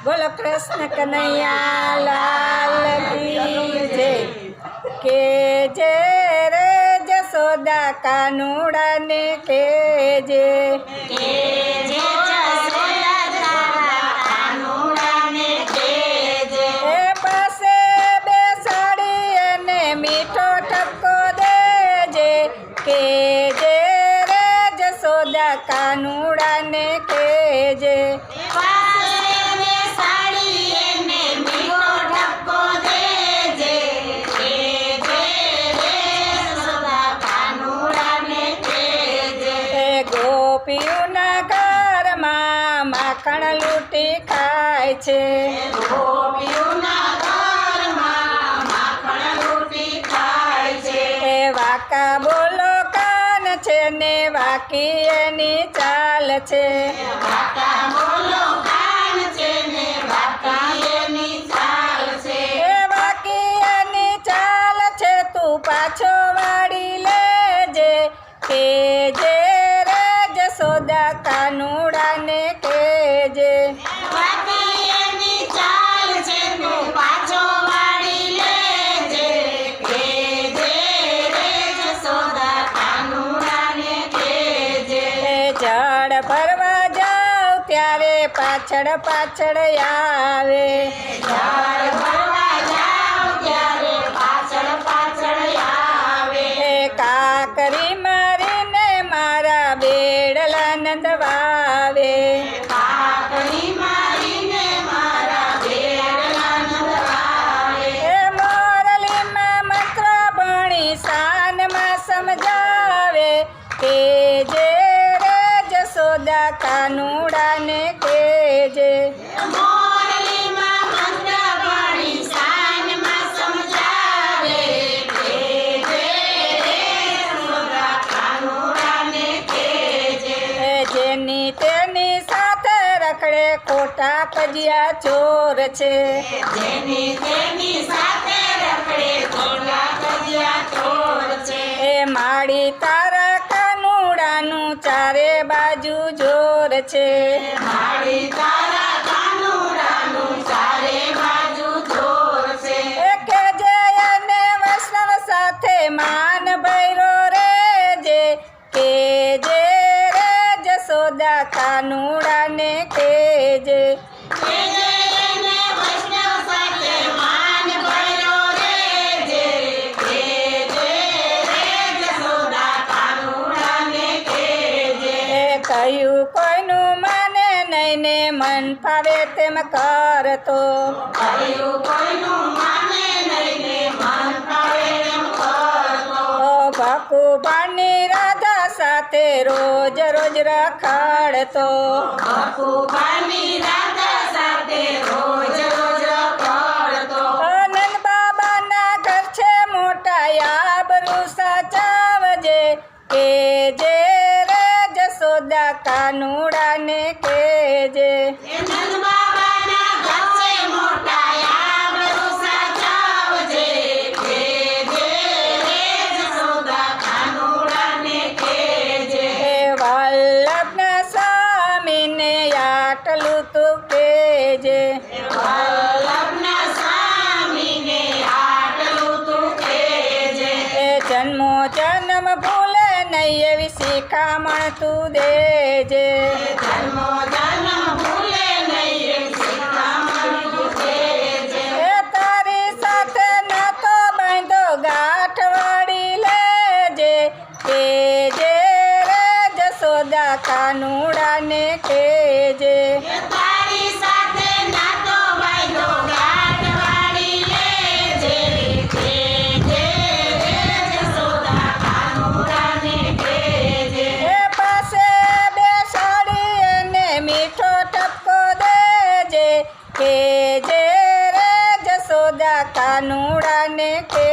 બોલો કૃષ્ણ કનૈયા લાલ કી જય કે જે રે જશોદા કાનુડાને કે જે પાસે બેસાડી અને મીઠો ઠપકો દેજે કે જે રે જશોદા કાનુડાને કે જે ગોપીઓના ઘરમાં માખણ લૂંટી ખાય છે એ વાકા બોલો કાન છે ને વાકી એની ચાલ છે એ વાકી એની ચાલ છે તું પાછો વાળી લેજે કે જે જશોદા કાનુડાને કે જે જળ ભરવા જાવ ત્યારે પાછળ પાછળ આવે કાકરી મારીને મારા બેડલા નંદવાવે એ મોરલીમાં મંત્ર ભણી શાનમાં સમજાવે કે જે રે જશોદા કાનુડાને કે જે જેની તેની સાથે રખડે ખોટા કજિયા ચોર છે એ માડી તારા કાનુડાનું ચારે બાજુ જોર છે કે જે એને વૈષ્ણવ સાથે માન ભૈરો રે જે કે જે જશોદા કાનુડાને કે જે કહ્યું કોઈનું માને નહીં ને મન ફાવે તેમ કરતો ભકુભાની રાધા સાથે રોજ રોજ રખડતો નંદ બાબાના ઘર છે મોટા આબરૂ સાચવજે કે જે રે જશોદા કાનુડાને કે જે વલ્લભના સ્વામીને આટલું તું કેજે જન્મો જન્મ ભૂલે નહીં એવી શિખામણ તું દેજે તારી સાથે નાતો બાંધો ગાંઠ વળી લેજે કે જે રે જશોદા કાનુડાને કે જે કે જે રે જશોદા કાનુડાને કે